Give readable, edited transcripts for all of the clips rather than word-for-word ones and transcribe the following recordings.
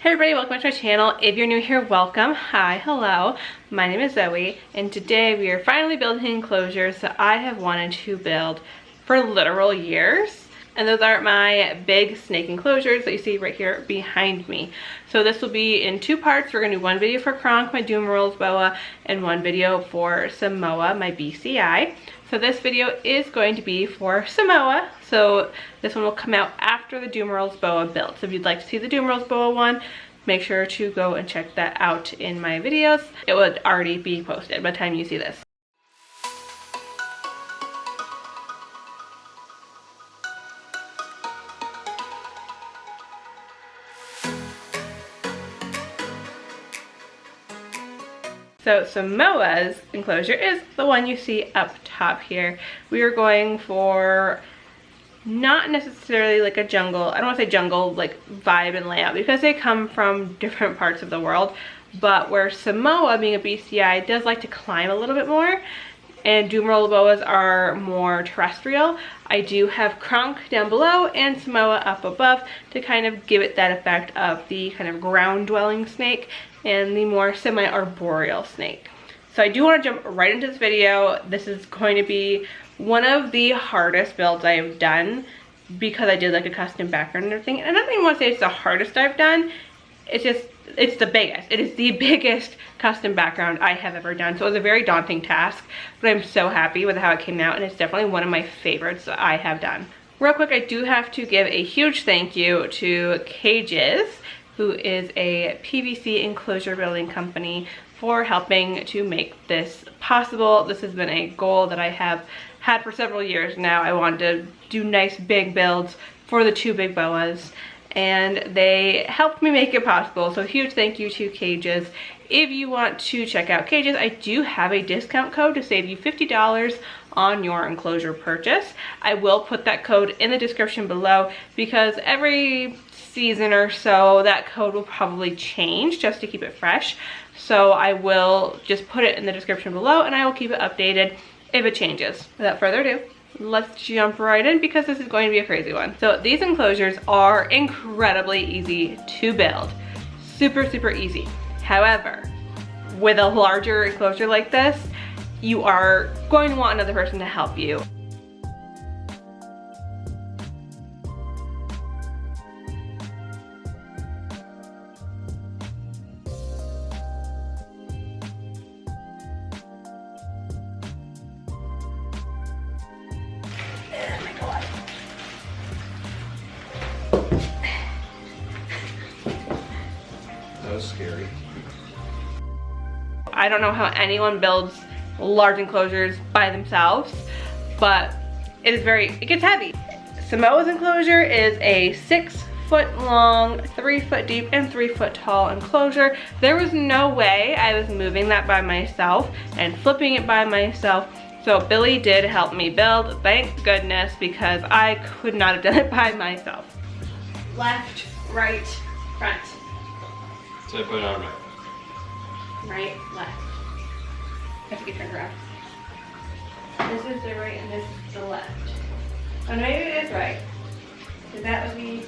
Hey everybody, welcome back to my channel. If you're new here, welcome. Hi, hello. My name is Zoe, and today we are finally building enclosures that I have wanted to build for literal years. And those are my big snake enclosures that you see right here behind me. So this will be in two parts. We're gonna do one video for Kronk, my 𝘬𝙪𝙨𝙤𝙬𝙀 boa, and one video for Samoa, my BCI. So this video is going to be for Samoa. So this one will come out after the 𝘬𝙪𝙨𝙤𝙬𝙀 boa build. So if you'd like to see the 𝘬𝙪𝙨𝙤𝙬𝙀 boa one, make sure to go and check that out in my videos. It would already be posted by the time you see this. So Samoa's enclosure is the one you see up top here. We are going for not necessarily like a jungle, I don't want to say jungle like vibe and layout because they come from different parts of the world, but where Samoa, being a BCI, does like to climb a little bit more, and 𝘬𝙪𝙨𝙤𝙬𝙀 boas are more terrestrial. I do have Kronk down below and Samoa up above to kind of give it that effect of the kind of ground dwelling snake and the more semi-arboreal snake. So I do want to jump right into this video. This is going to be one of the hardest builds I have done because I did like a custom background and everything. And I don't even want to say it's the hardest I've done. It's just, it's the biggest. It is the biggest custom background I have ever done. So it was a very daunting task, but I'm so happy with how it came out, and it's definitely one of my favorites that I have done. Real quick, I do have to give a huge thank you to Kages, who is a PVC enclosure building company, for helping to make this possible. This has been a goal that I have had for several years now. I wanted to do nice big builds for the two big boas, and they helped me make it possible. So huge thank you to Kages. If you want to check out Kages, I do have a discount code to save you $50 on your enclosure purchase. I will put that code in the description below because every season or so that code will probably change just to keep it fresh. So I will just put it in the description below, and I will keep it updated if it changes. Without further ado, let's jump right in because this is going to be a crazy one. So these enclosures are incredibly easy to build. Super, super easy. However, with a larger enclosure like this, you are going to want another person to help you. That was scary. I don't know how anyone builds large enclosures by themselves, but it gets heavy. Samoa's enclosure is a 6 foot long, 3 foot deep, and 3 foot tall enclosure. There was no way I was moving that by myself and flipping it by myself. So Billy did help me build, thank goodness, because I could not have done it by myself. Left, right, front. So I put it on right. Right, left. I have to get turned around. This is the right and this is the left. Oh, maybe it is right. Because that would be,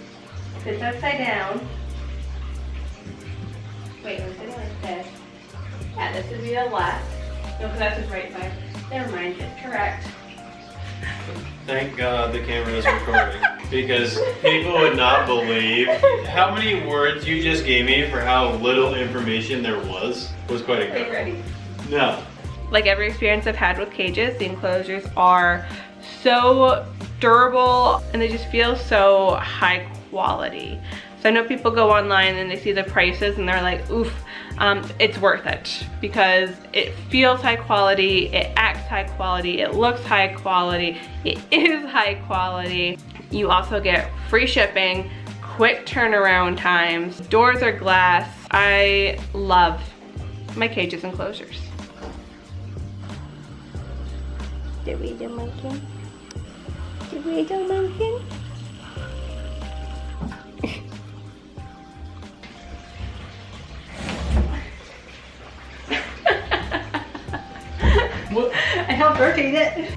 if it's upside down. Wait, was it like this? Yeah, this would be the left. No, because that's his right side. Never mind, it's correct. Thank God the camera is recording because people would not believe how many words you just gave me for how little information there was quite incredible. Are you ready? No. Like every experience I've had with Kages, the enclosures are so durable and they just feel so high quality. So I know people go online and they see the prices and they're like, oof, it's worth it because it feels high quality, it acts high quality, it looks high quality, it is high quality. You also get free shipping, quick turnaround times, doors are glass. I love my Kages enclosures. Did we do monkey? Did we do monkey? What? I helped rotate it.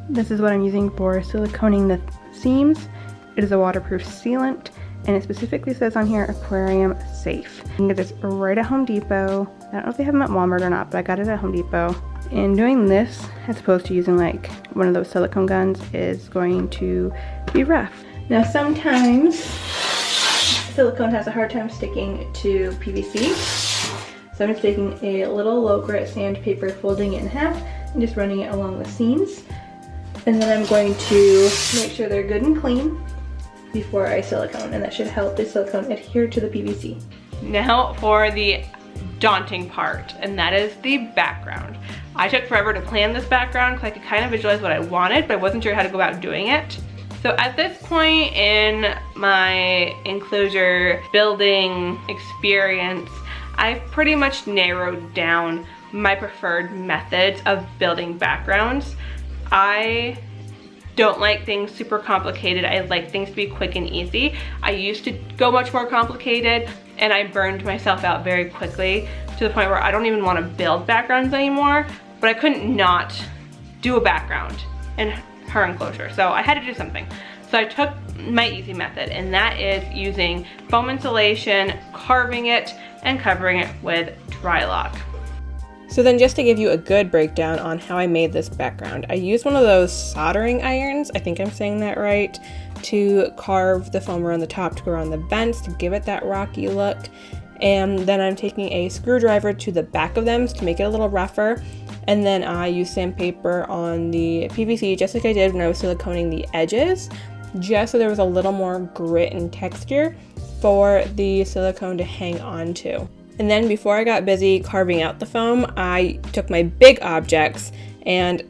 This is what I'm using for siliconing the seams. It is a waterproof sealant, and it specifically says on here, aquarium safe. You can get this right at Home Depot. I don't know if they have them at Walmart or not, but I got it at Home Depot. And doing this, as opposed to using like one of those silicone guns, is going to be rough. Now sometimes silicone has a hard time sticking to PVC. So I'm just taking a little low grit sandpaper, folding it in half, and just running it along the seams. And then I'm going to make sure they're good and clean before I silicone, and that should help the silicone adhere to the PVC. Now for the daunting part, and that is the background. I took forever to plan this background because I could kind of visualize what I wanted, but I wasn't sure how to go about doing it. So at this point in my enclosure building experience, I've pretty much narrowed down my preferred methods of building backgrounds. I don't like things super complicated. I like things to be quick and easy. I used to go much more complicated, and I burned myself out very quickly to the point where I don't even want to build backgrounds anymore, but I couldn't not do a background in her enclosure. So I had to do something. So I took my easy method, and that is using foam insulation, carving it, and covering it with Drylok. So then, just to give you a good breakdown on how I made this background, I used one of those soldering irons, I think I'm saying that right, to carve the foam around the top to go around the vents to give it that rocky look. And then I'm taking a screwdriver to the back of them to make it a little rougher. And then I use sandpaper on the PVC just like I did when I was siliconing the edges, just so there was a little more grit and texture for the silicone to hang on to. And then before I got busy carving out the foam, I took my big objects and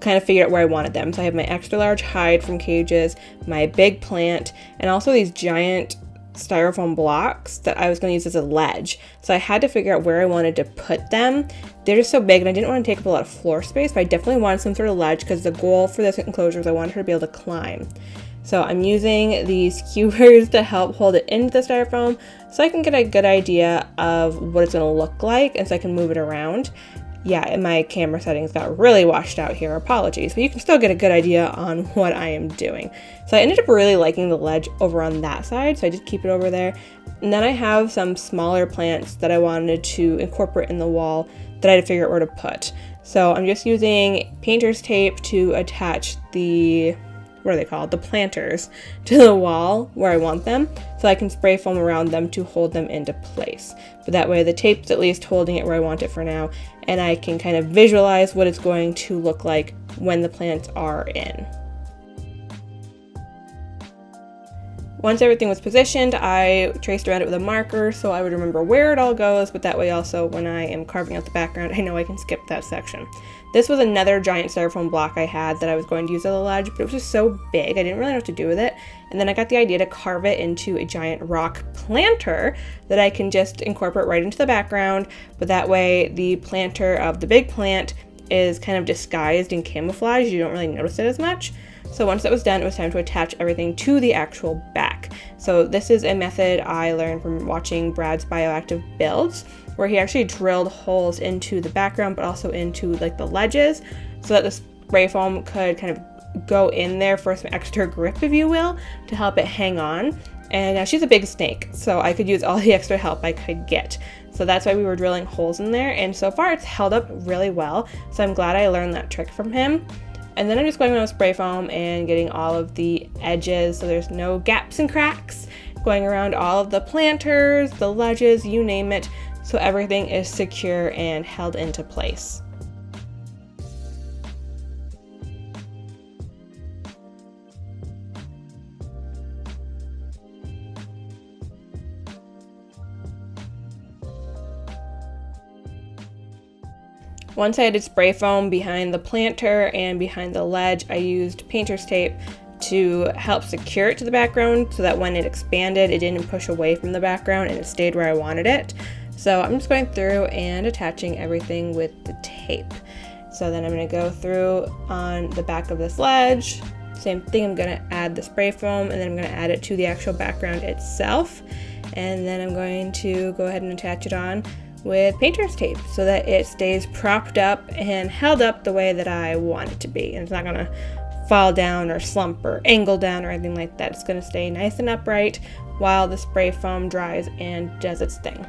kind of figured out where I wanted them. So I have my extra large hide from Kages, my big plant, and also these giant styrofoam blocks that I was going to use as a ledge. So I had to figure out where I wanted to put them. They're just so big, and I didn't want to take up a lot of floor space, but I definitely wanted some sort of ledge because the goal for this enclosure is I wanted her to be able to climb. So I'm using these skewers to help hold it into the styrofoam so I can get a good idea of what it's going to look like, and so I can move it around. Yeah, and my camera settings got really washed out here, apologies, but you can still get a good idea on what I am doing. So I ended up really liking the ledge over on that side, so I just keep it over there. And then I have some smaller plants that I wanted to incorporate in the wall that I had to figure out where to put. So I'm just using painter's tape to attach the, what are they called, the planters to the wall where I want them, so I can spray foam around them to hold them into place. But that way the tape's at least holding it where I want it for now, and I can kind of visualize what it's going to look like when the plants are in. Once everything was positioned, I traced around it with a marker so I would remember where it all goes, but that way also when I am carving out the background, I know I can skip that section. This was another giant styrofoam block I had that I was going to use as a ledge, but it was just so big, I didn't really know what to do with it. And then I got the idea to carve it into a giant rock planter that I can just incorporate right into the background, but that way the planter of the big plant is kind of disguised in camouflage. You don't really notice it as much. So once that was done, it was time to attach everything to the actual back. So this is a method I learned from watching Brad's bioactive builds, where he actually drilled holes into the background, but also into like the ledges, so that the spray foam could kind of go in there for some extra grip, if you will, to help it hang on. And she's a big snake, so I could use all the extra help I could get. So that's why we were drilling holes in there, and so far it's held up really well. So I'm glad I learned that trick from him. And then I'm just going with spray foam and getting all of the edges so there's no gaps and cracks, going around all of the planters, the ledges, you name it, so everything is secure and held into place. Once I added spray foam behind the planter and behind the ledge, I used painter's tape to help secure it to the background so that when it expanded, it didn't push away from the background and it stayed where I wanted it. So I'm just going through and attaching everything with the tape. So then I'm going to go through on the back of this ledge. Same thing, I'm going to add the spray foam, and then I'm going to add it to the actual background itself. And then I'm going to go ahead and attach it on with painter's tape so that it stays propped up and held up the way that I want it to be. And it's not gonna fall down or slump or angle down or anything like that. It's gonna stay nice and upright while the spray foam dries and does its thing.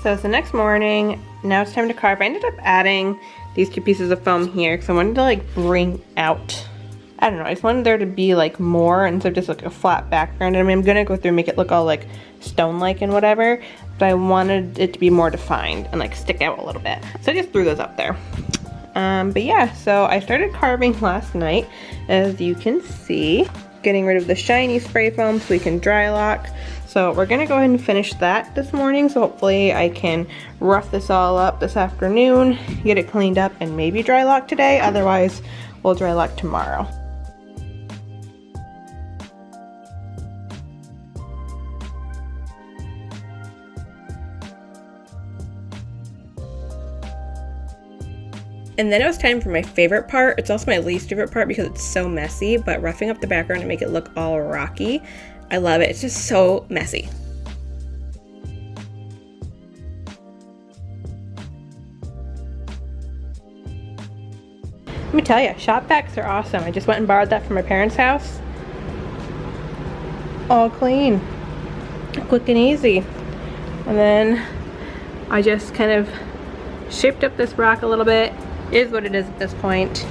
So it's the next morning, now it's time to carve. I ended up adding these 2 pieces of foam here because I wanted to like bring out, I don't know, I just wanted there to be like more instead of just like a flat background. I mean, I'm gonna go through and make it look all like stone-like and whatever, but I wanted it to be more defined and like stick out a little bit. So I just threw those up there. But yeah, so I started carving last night, as you can see, getting rid of the shiny spray foam so we can dry lock. So we're gonna go ahead and finish that this morning, so hopefully I can rough this all up this afternoon, get it cleaned up, and maybe dry lock today. Otherwise, we'll dry lock tomorrow. And then it was time for my favorite part. It's also my least favorite part because it's so messy, but roughing up the background to make it look all rocky. I love it. It's just so messy. Let me tell you, shop vacs are awesome. I just went and borrowed that from my parents' house. All clean, quick and easy. And then I just kind of shaped up this rock a little bit. It is what it is at this point.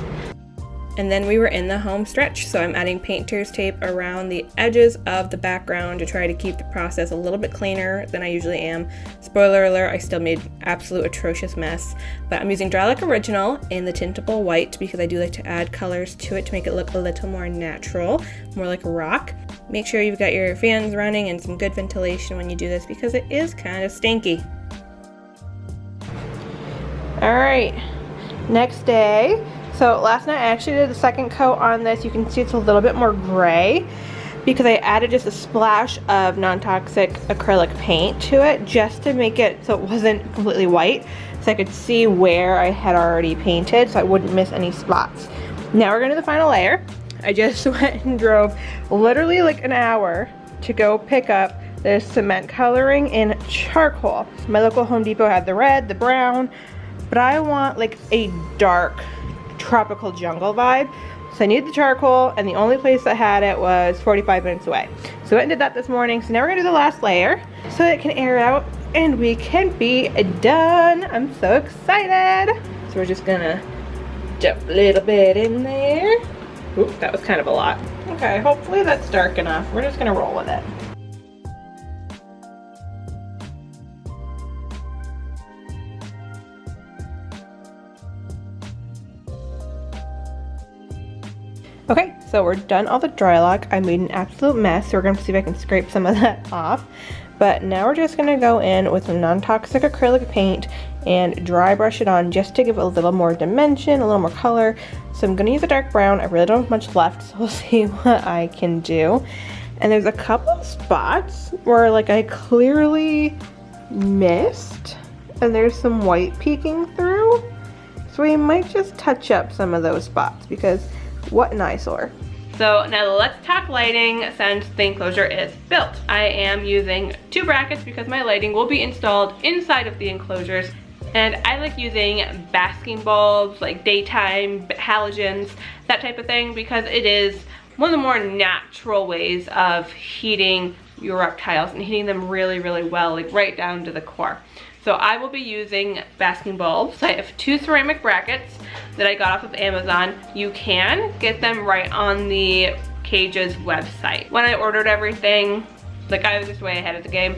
And then we were in the home stretch, so I'm adding painter's tape around the edges of the background to try to keep the process a little bit cleaner than I usually am. Spoiler alert, I still made absolute atrocious mess, but I'm using Dry Like Original in the tintable white because I do like to add colors to it to make it look a little more natural, more like a rock. Make sure you've got your fans running and some good ventilation when you do this because it is kind of stinky. All right, next day. So last night I actually did the second coat on this. You can see it's a little bit more gray because I added just a splash of non-toxic acrylic paint to it just to make it so it wasn't completely white, so I could see where I had already painted so I wouldn't miss any spots. Now we're gonna do the final layer. I just went and drove literally like an hour to go pick up this cement coloring in charcoal. My local Home Depot had the red, the brown, but I want like a dark tropical jungle vibe, so I needed the charcoal, and the only place that had it was 45 minutes away. So I did that this morning. So now we're gonna do the last layer so it can air out and we can be done. I'm so excited. So we're just gonna dip a little bit in there. Oop, that was kind of a lot. Okay, hopefully that's dark enough. We're just gonna roll with it. Okay, so we're done all the dry lock. I made an absolute mess, so we're gonna see if I can scrape some of that off. But now we're just gonna go in with some non-toxic acrylic paint and dry brush it on just to give it a little more dimension, a little more color. So I'm gonna use a dark brown. I really don't have much left, so we'll see what I can do. And there's a couple of spots where like I clearly missed, and there's some white peeking through. So we might just touch up some of those spots because what an eyesore. So now let's talk lighting since the enclosure is built. I am using 2 brackets because my lighting will be installed inside of the enclosures. And I like using basking bulbs, like daytime halogens, that type of thing, because it is one of the more natural ways of heating your reptiles and heating them really, really well, like right down to the core. So I will be using basking bulbs. I have 2 ceramic brackets that I got off of Amazon. You can get them right on the Kages website. When I ordered everything, like I was just way ahead of the game.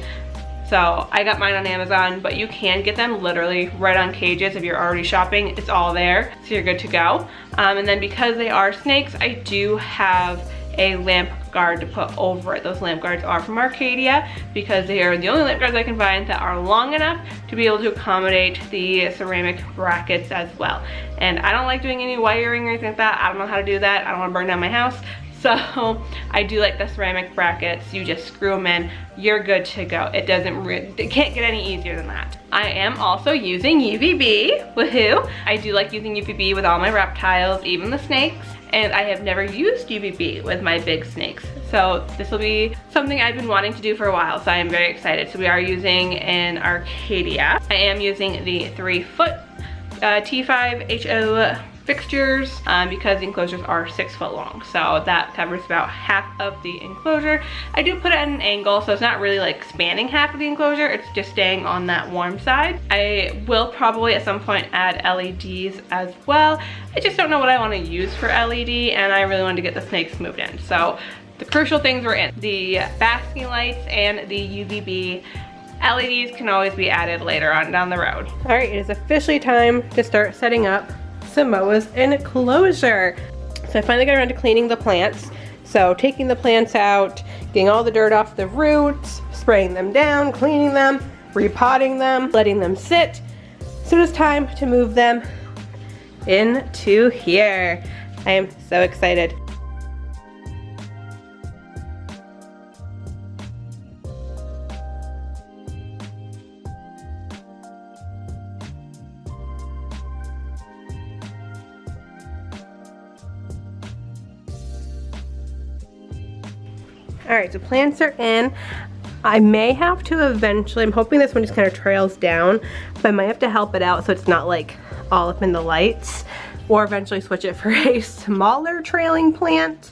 So I got mine on Amazon, but you can get them literally right on Kages if you're already shopping. It's all there, so you're good to go. And then because they are snakes, I do have a lamp guard to put over it. Those lamp guards are from Arcadia because they are the only lamp guards I can find that are long enough to be able to accommodate the ceramic brackets as well. And I don't like doing any wiring or anything like that. I don't know how to do that. I don't want to burn down my house. So I do like the ceramic brackets. You just screw them in, you're good to go. It can't get any easier than that. I am also using UVB, woohoo. I do like using UVB with all my reptiles, even the snakes. And I have never used UVB with my big snakes. So this will be something I've been wanting to do for a while, so I am very excited. So we are using an Arcadia. I am using the 3-foot T5 HO fixtures because the enclosures are 6 foot long. So that covers about half of the enclosure. I do put it at an angle, so it's not really like spanning half of the enclosure. It's just staying on that warm side. I will probably at some point add LEDs as well. I just don't know what I want to use for LED, and I really wanted to get the snakes moved in. So the crucial things were in. The basking lights and the UVB. LEDs can always be added later on down the road. All right, it is officially time to start setting up Samoa's enclosure. So I finally got around to cleaning the plants. So taking the plants out, getting all the dirt off the roots, spraying them down, cleaning them, repotting them, letting them sit. So it is time to move them into here. I am so excited. All right, so plants are in. I may have to eventually, I'm hoping this one just kind of trails down, but I might have to help it out so it's not like all up in the lights, or eventually switch it for a smaller trailing plant.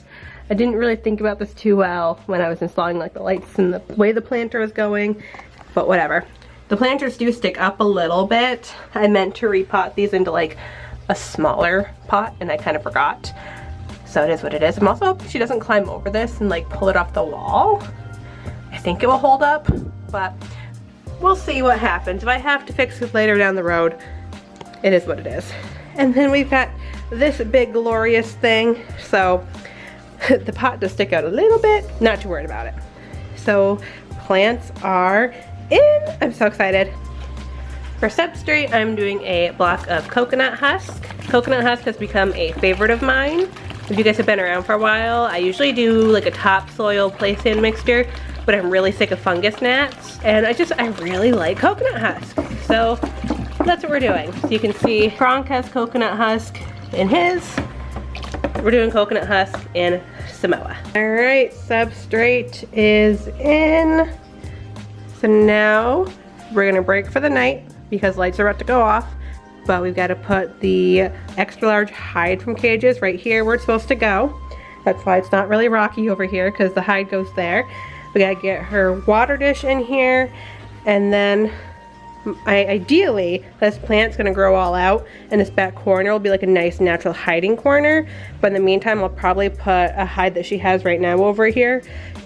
I didn't really think about this too well when I was installing like the lights and the way the planter was going, but whatever. The planters do stick up a little bit. I meant to repot these into like a smaller pot and I kind of forgot. So it is what it is. I'm also hoping she doesn't climb over this and like pull it off the wall. I think it will hold up, but we'll see what happens. If I have to fix it later down the road, it is what it is. And then we've got this big glorious thing. So the pot does stick out a little bit, not too worried about it. So plants are in. I'm so excited. For substrate, I'm doing a block of coconut husk. Coconut husk has become a favorite of mine. If you guys have been around for a while, I usually do like a topsoil place-in mixture, but I'm really sick of fungus gnats, and I really like coconut husk. So that's what we're doing. So you can see Kronk has coconut husk in his. We're doing coconut husk in Samoa. All right, substrate is in. So now we're gonna break for the night because lights are about to go off. But we've got to put the extra large hide from Kages right here where it's supposed to go. That's why it's not really rocky over here, because the hide goes there. We got to get her water dish in here, and then ideally this plant's going to grow all out, and this back corner will be like a nice natural hiding corner. But in the meantime, I'll probably put a hide that she has right now over here.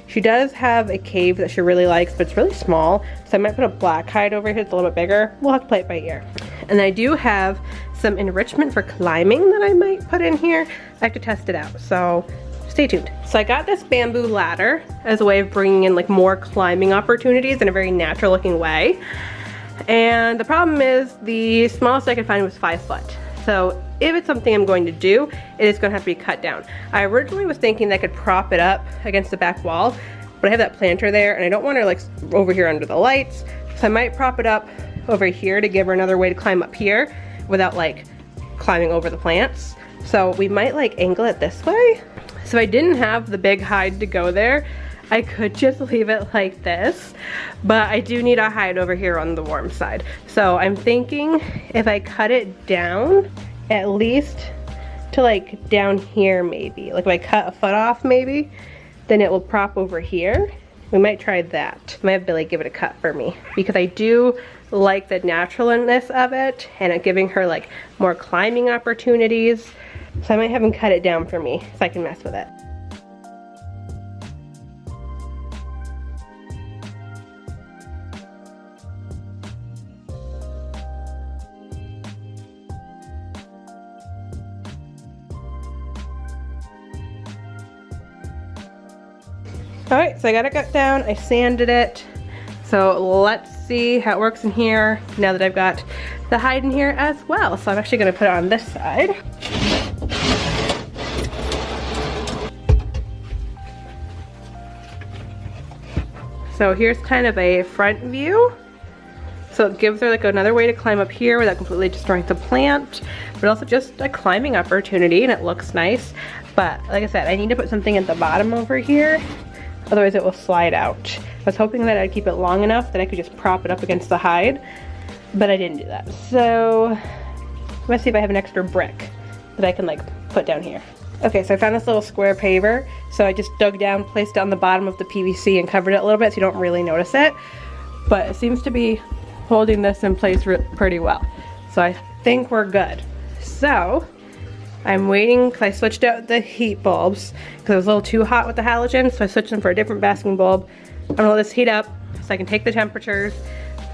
She does have a cave that she really likes, but it's really small, so I might put a black hide over here. It's a little bit bigger. We'll have to play it by ear. And I do have some enrichment for climbing that I might put in here. I have to test it out, so stay tuned. So I got this bamboo ladder as a way of bringing in like more climbing opportunities in a very natural looking way. And the problem is the smallest I could find was 5 foot. So if it's something I'm going to do, it is going to have to be cut down. I originally was thinking that I could prop it up against the back wall, but I have that planter there and I don't want her like over here under the lights. So I might prop it up over here to give her another way to climb up here without like climbing over the plants. So we might like angle it this way. So I didn't have the big hide to go there. I could just leave it like this, but I do need a hide over here on the warm side. So I'm thinking if I cut it down at least to like down here maybe, like if I cut a foot off maybe, then it will prop over here. We might try that. I might have Billy give it a cut for me because I do like the naturalness of it and it giving her like more climbing opportunities. So I might have him cut it down for me so I can mess with it. All right, so I got it cut down, I sanded it. So let's see how it works in here now that I've got the hide in here as well. So I'm actually gonna put it on this side. So here's kind of a front view. So it gives her like another way to climb up here without completely destroying the plant, but also just a climbing opportunity, and it looks nice. But like I said, I need to put something at the bottom over here, otherwise it will slide out. I was hoping that I'd keep it long enough that I could just prop it up against the hide, but I didn't do that. So let's see if I have an extra brick that I can like put down here. Okay, so I found this little square paver. So I just dug down, placed it on the bottom of the PVC and covered it a little bit so you don't really notice it. But it seems to be holding this in place pretty well. So I think we're good. So I'm waiting because I switched out the heat bulbs because it was a little too hot with the halogen. So I switched them for a different basking bulb. I'm gonna let this heat up so I can take the temperatures.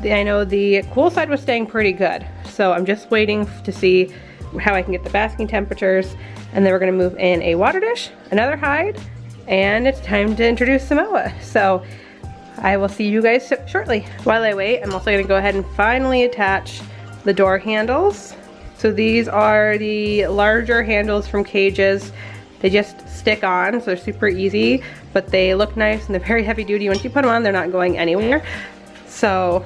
I know the cool side was staying pretty good. So I'm just waiting to see how I can get the basking temperatures, and then we're gonna move in a water dish, another hide, and it's time to introduce Samoa. So I will see you guys shortly. While I wait, I'm also gonna go ahead and finally attach the door handles. So these are the larger handles from Kages. They just stick on, so they're super easy, but they look nice and they're very heavy duty. Once you put them on, they're not going anywhere. So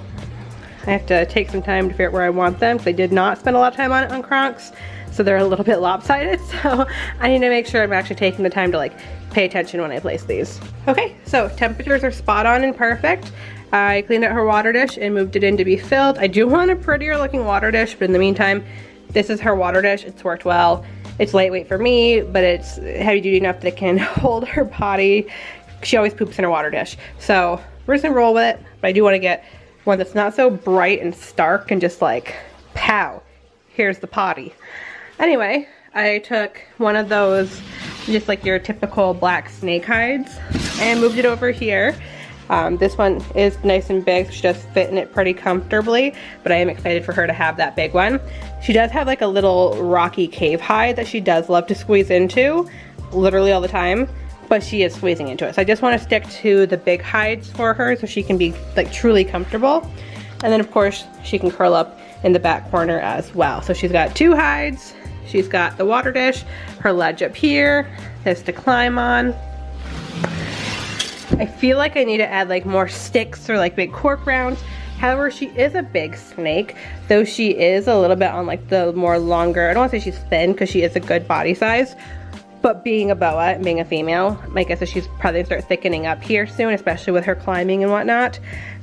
I have to take some time to figure out where I want them because I did not spend a lot of time on it on Kronks. So they're a little bit lopsided. So I need to make sure I'm actually taking the time to like pay attention when I place these. Okay, so temperatures are spot on and perfect. I cleaned out her water dish and moved it in to be filled. I do want a prettier looking water dish, but in the meantime, this is her water dish. It's worked well. It's lightweight for me, but it's heavy duty enough that it can hold her potty. She always poops in her water dish. So we're just gonna roll with it, but I do wanna get one that's not so bright and stark and just like, pow, here's the potty. Anyway, I took one of those, just like your typical black snake hides, and moved it over here. This one is nice and big, so she does fit in it pretty comfortably, but I am excited for her to have that big one. She does have like a little rocky cave hide that she does love to squeeze into, literally all the time, but she is squeezing into it. So I just want to stick to the big hides for her so she can be like truly comfortable. And then of course she can curl up in the back corner as well. So she's got two hides. She's got the water dish, her ledge up here, this to climb on. I feel like I need to add like more sticks or like big cork rounds. However, she is a big snake, though she is a little bit on like the more longer, I don't want to say she's thin because she is a good body size, but being a boa and being a female, I guess she's probably gonna start thickening up here soon, especially with her climbing and whatnot.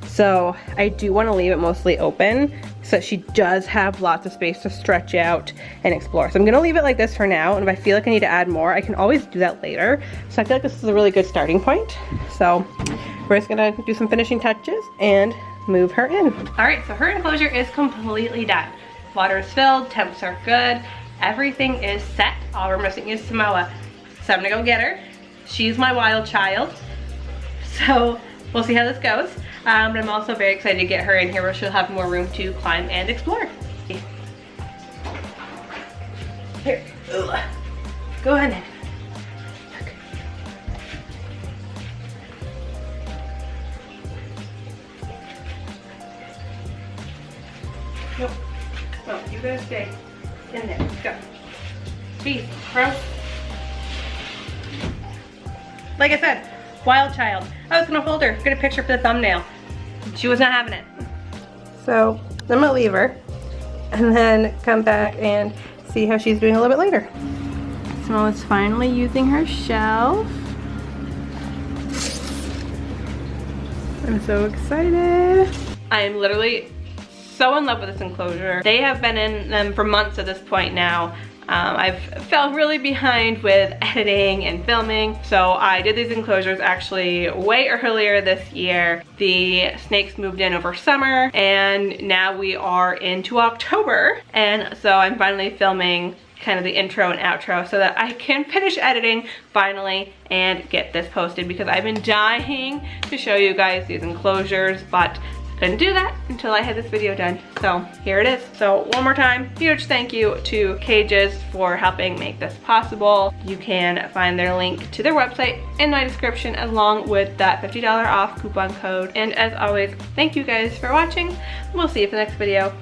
So I do want to leave it mostly open so that she does have lots of space to stretch out and explore. So I'm gonna leave it like this for now, and if I feel like I need to add more, I can always do that later. So I feel like this is a really good starting point. So we're just gonna do some finishing touches and move her in. All right, so her enclosure is completely done. Water is filled, temps are good, everything is set. All we're missing is Samoa. So I'm gonna go get her. She's my wild child. So we'll see how this goes. But I'm also very excited to get her in here where she'll have more room to climb and explore. Here, go ahead in. Nope. No, you guys stay in there. Go. Peace, bro. Like I said, wild child. I was gonna hold her, get a picture for the thumbnail. She was not having it. So I'm gonna leave her and then come back and see how she's doing a little bit later. Samoa's finally using her shelf. I'm so excited. I am literally so in love with this enclosure. They have been in them for months at this point now. I've fell really behind with editing and filming, so I did these enclosures actually way earlier this year. The snakes moved in over summer, and now we are into October, and so I'm finally filming kind of the intro and outro so that I can finish editing finally and get this posted, because I've been dying to show you guys these enclosures, but couldn't do that until I had this video done. So here it is. So one more time, huge thank you to Kages for helping make this possible. You can find their link to their website in my description along with that $50 off coupon code. And as always, thank you guys for watching. We'll see you for the next video.